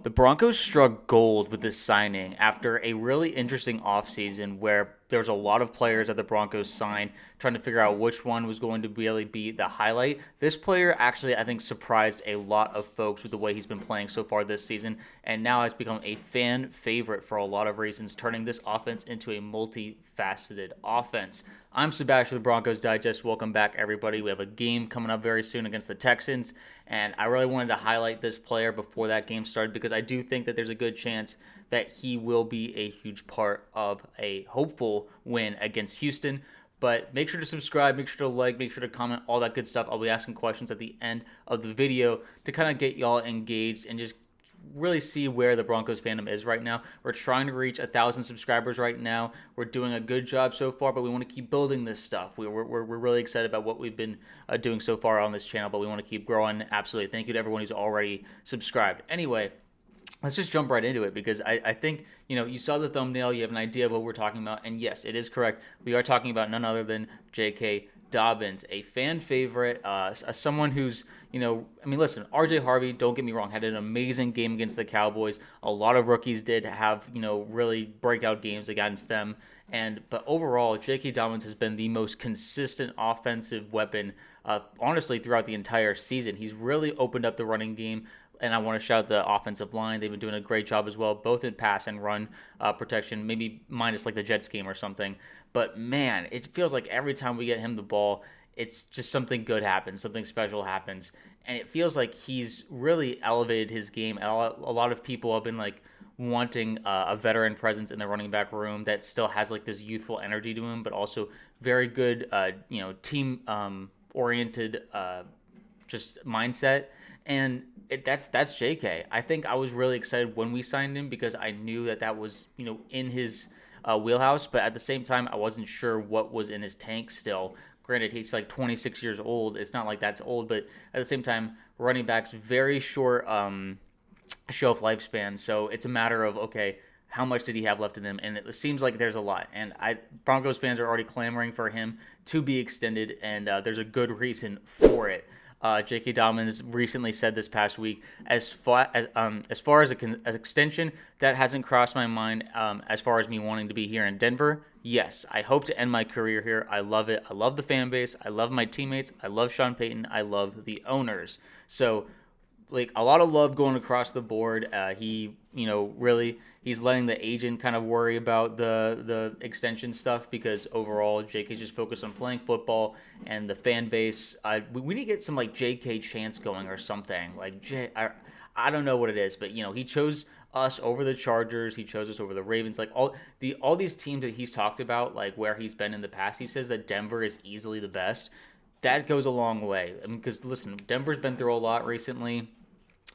The Broncos struck gold with this signing after a really interesting offseason where there was a lot of players that the Broncos signed, trying to figure out which one was going to really be the highlight. This player actually, I think, surprised a lot of folks with the way he's been playing so far this season, and now has become a fan favorite for a lot of reasons, turning this offense into a multifaceted offense. I'm Sebastian with the Broncos Digest. Welcome back, everybody. We have a game coming up very soon against the Texans, and I really wanted to highlight this player before that game started because I do think that there's a good chance that he will be a huge part of a hopeful win against Houston. But make sure to subscribe, make sure to like, make sure to comment, all that good stuff. I'll be asking questions at the end of the video to kind of get y'all engaged and just really see where the Broncos fandom is right now. We're trying to reach 1,000 subscribers right now. We're doing a good job so far, but we want to keep building this stuff. We're really excited about what we've been doing so far on this channel, but we want to keep growing. Absolutely. Thank you to everyone who's already subscribed. Anyway, let's just jump right into it because I think, you saw the thumbnail, you have an idea of what we're talking about, and yes, it is correct. We are talking about none other than JK Dobbins, a fan favorite, someone who's, listen, RJ Harvery, don't get me wrong, had an amazing game against the Cowboys. A lot of rookies did have, really breakout games against them. But overall, JK Dobbins has been the most consistent offensive weapon, honestly, throughout the entire season. He's really opened up the running game. And I want to shout out the offensive line. They've been doing a great job as well, both in pass and run protection, maybe minus like the Jets game or something. But, man, it feels like every time we get him the ball, it's just something good happens, something special happens. And it feels like he's really elevated his game. And a lot of people have been, wanting a veteran presence in the running back room that still has, this youthful energy to him, but also very good, team-oriented just mindset. And that's JK. I think I was really excited when we signed him because I knew that was, in his wheelhouse. But at the same time, I wasn't sure what was in his tank still. Granted, he's 26 years old. It's not like that's old. But at the same time, running backs, very short shelf lifespan. So it's a matter of, okay, how much did he have left in him? And it seems like there's a lot. And Broncos fans are already clamoring for him to be extended. And there's a good reason for it. JK Dobbins recently said this past week, as far as an extension, that hasn't crossed my mind. As far as me wanting to be here in Denver, yes, I hope to end my career here. I love it. I love the fan base. I love my teammates. I love Sean Payton. I love the owners. So, a lot of love going across the board. He's letting the agent kind of worry about the extension stuff because overall JK's just focused on playing football and the fan base. We need to get some JK chants going or something. I don't know what it is, but he chose us over the Chargers. He chose us over the Ravens. All these teams that he's talked about, where he's been in the past. He says that Denver is easily the best. That goes a long way. Because listen, Denver's been through a lot recently,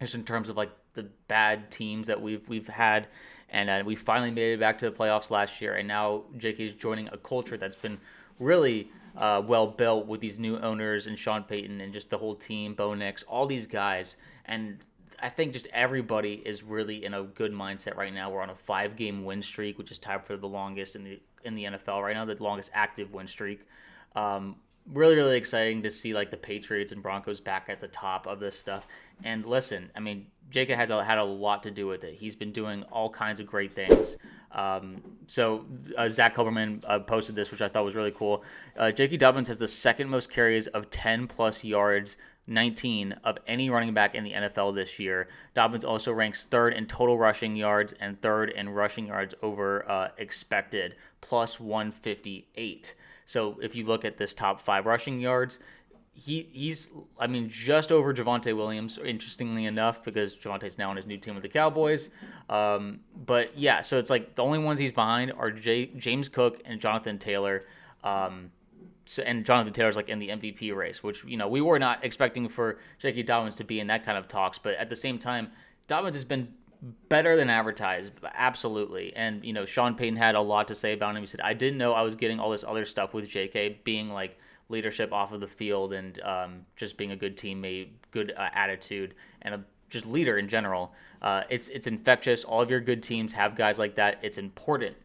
just in terms of the bad teams that we've had. And we finally made it back to the playoffs last year, and now JK is joining a culture that's been really well built with these new owners and Sean Payton and just the whole team, Bo Nix, all these guys. And I think just everybody is really in a good mindset right now. We're on a 5-game win streak, which is tied for the longest in the NFL right now, the longest active win streak. Really, really exciting to see the Patriots and Broncos back at the top of this stuff. And listen, JK has had a lot to do with it. He's been doing all kinds of great things. Zach Kulberman posted this, which I thought was really cool. JK Dobbins has the second most carries of 10-plus yards, 19 of any running back in the NFL this year. Dobbins also ranks third in total rushing yards and third in rushing yards over expected, plus 158. So if you look at this top 5 rushing yards, he's just over Javonte Williams, interestingly enough, because Javonte's now on his new team with the Cowboys. But yeah, so it's the only ones he's behind are James Cook and Jonathan Taylor. And Jonathan Taylor's in the MVP race, which, we were not expecting for JK Dobbins to be in that kind of talks. But at the same time, Dobbins has been better than advertised, absolutely. And, Sean Payton had a lot to say about him. He said, I didn't know I was getting all this other stuff with JK, being leadership off of the field and just being a good teammate, good attitude, and just leader in general. It's infectious. All of your good teams have guys like that. It's important.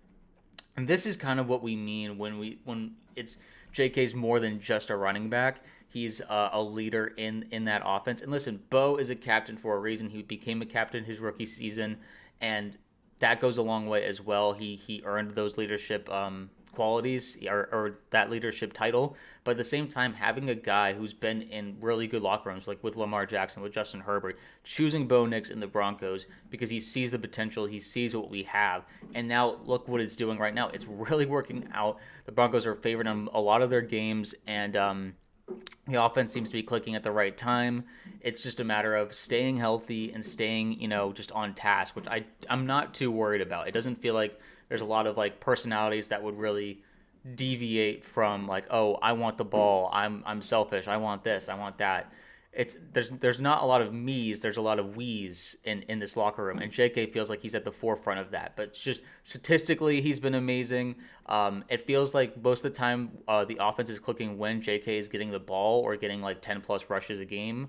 And this is kind of what we mean when it's JK's more than just a running back. He's a leader in that offense. And listen, Bo is a captain for a reason. He became a captain his rookie season, and that goes a long way as well. He earned those leadership qualities or that leadership title. But at the same time, having a guy who's been in really good locker rooms, like with Lamar Jackson, with Justin Herbert, choosing Bo Nix in the Broncos because he sees the potential, he sees what we have, and now look what it's doing right now. It's really working out. The Broncos are favored in a lot of their games, and the offense seems to be clicking at the right time. It's just a matter of staying healthy and staying, just on task, which I'm not too worried about. It doesn't feel like there's a lot of like personalities that would really deviate from like, oh, I want the ball, I'm selfish, I want this, I want that. There's not a lot of me's, there's a lot of we's in this locker room, and JK feels like he's at the forefront of that. But it's just statistically, he's been amazing. It feels like most of the time the offense is clicking when JK is getting the ball or getting like 10 plus rushes a game.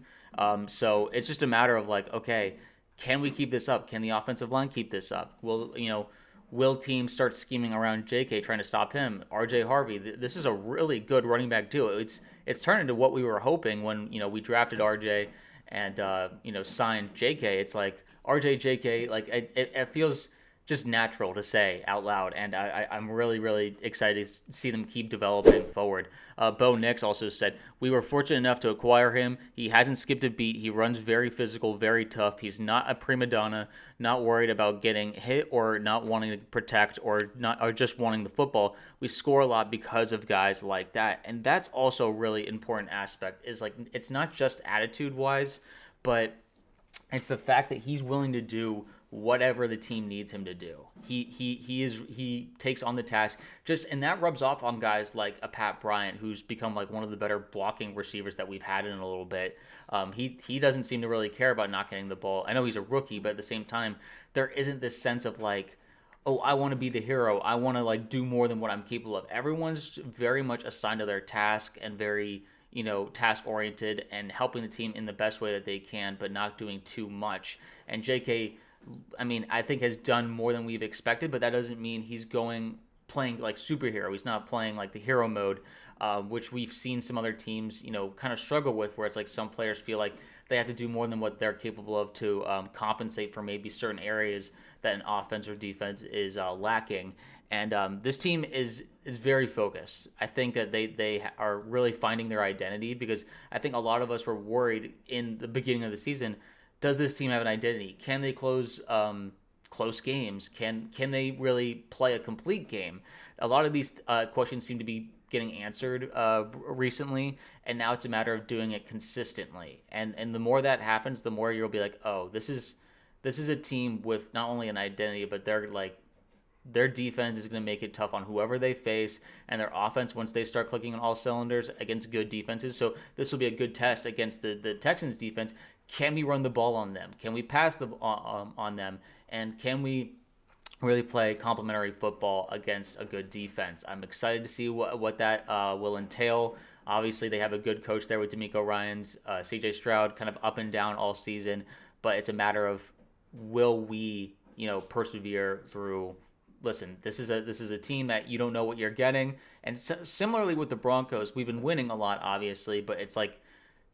So it's just a matter of like, okay, can we keep this up? Can the offensive line keep this up? Will teams start scheming around JK trying to stop him? RJ Harvey, this is a really good running back duo. It's turned into what we were hoping when we drafted RJ and signed JK. It's like RJ JK, like it feels just natural to say out loud, and I'm really, really excited to see them keep developing forward. Bo Nix also said, we were fortunate enough to acquire him. He hasn't skipped a beat. He runs very physical, very tough. He's not a prima donna, not worried about getting hit or not wanting to protect or just wanting the football. We score a lot because of guys like that, and that's also a really important aspect. Is like it's not just attitude-wise, but it's the fact that he's willing to do whatever the team needs him to do. He takes on the task, and that rubs off on guys like a Pat Bryant, who's become like one of the better blocking receivers that we've had in a little bit. He doesn't seem to really care about not getting the ball. I know he's a rookie, but at the same time, there isn't this sense of like, oh, I want to be the hero. I want to like do more than what I'm capable of. Everyone's very much assigned to their task and very task oriented and helping the team in the best way that they can, but not doing too much. And JK, I think has done more than we've expected, but that doesn't mean he's playing like superhero. He's not playing like the hero mode, which we've seen some other teams, kind of struggle with, where it's like some players feel like they have to do more than what they're capable of to compensate for maybe certain areas that an offense or defense is lacking. And this team is very focused. I think that they are really finding their identity, because I think a lot of us were worried in the beginning of the season. Does this team have an identity? Can they close close games? Can they really play a complete game? A lot of these questions seem to be getting answered recently, and now it's a matter of doing it consistently. And the more that happens, the more you'll be like, oh, this is a team with not only an identity, but their defense is going to make it tough on whoever they face, and their offense, once they start clicking on all cylinders against good defenses. So this will be a good test against the Texans defense. Can we run the ball on them? Can we pass on them? And can we really play complementary football against a good defense? I'm excited to see what that will entail. Obviously, they have a good coach there with D'Amico Ryans, CJ Stroud, kind of up and down all season. But it's a matter of, will we, persevere through? Listen, this is a team that you don't know what you're getting. And similarly with the Broncos, we've been winning a lot, obviously, but it's like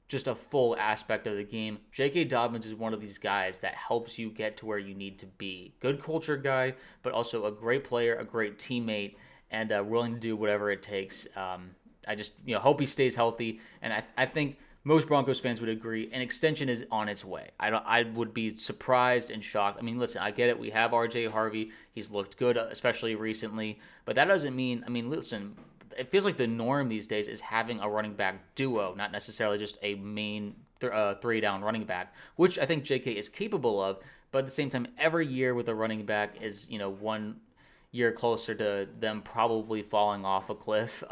just a full aspect of the game. JK Dobbins is one of these guys that helps you get to where you need to be. Good culture guy, but also a great player, a great teammate, and willing to do whatever it takes. I just hope he stays healthy, and I think most Broncos fans would agree an extension is on its way. I would be surprised and shocked. Listen, I get it. We have RJ Harvery. He's looked good, especially recently, but that doesn't mean. Listen, it feels like the norm these days is having a running back duo, not necessarily just a main three-down running back, which I think JK is capable of. But at the same time, every year with a running back is 1 year closer to them probably falling off a cliff,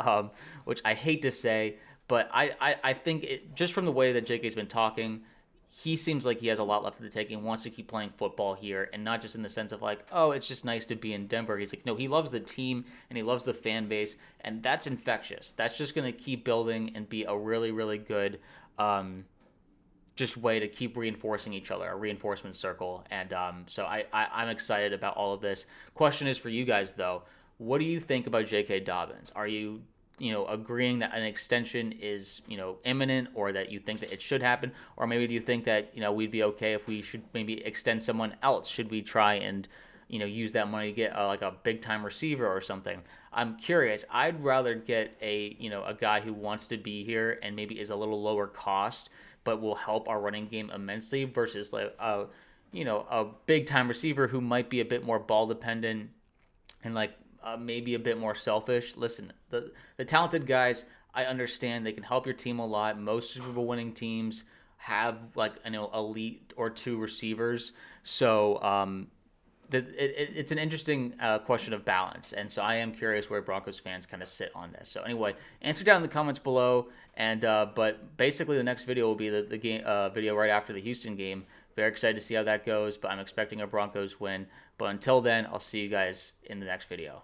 which I hate to say. But I think just from the way that JK's been talking, he seems like he has a lot left in the tank and wants to keep playing football here, and not just in the sense of like, oh, it's just nice to be in Denver. He's like, no, he loves the team and he loves the fan base, and that's infectious. That's just going to keep building and be a really, really good just way to keep reinforcing each other, a reinforcement circle. And so I'm excited about all of this. Question is for you guys, though. What do you think about JK Dobbins? Are you agreeing that an extension is, imminent, or that you think that it should happen? Or maybe do you think that, we'd be okay if we should maybe extend someone else? Should we try and, use that money to get like a big time receiver or something? I'm curious. I'd rather get a guy who wants to be here and maybe is a little lower cost, but will help our running game immensely, versus like a big time receiver who might be a bit more ball dependent and like maybe a bit more selfish. Listen, the talented guys, I understand they can help your team a lot. Most Super Bowl winning teams have like elite or two receivers. So it's an interesting question of balance, and so I am curious where Broncos fans kind of sit on this. So anyway, answer down in the comments below, and but basically the next video will be the game video right after the Houston game. Very excited to see how that goes, but I'm expecting a Broncos win. But until then, I'll see you guys in the next video.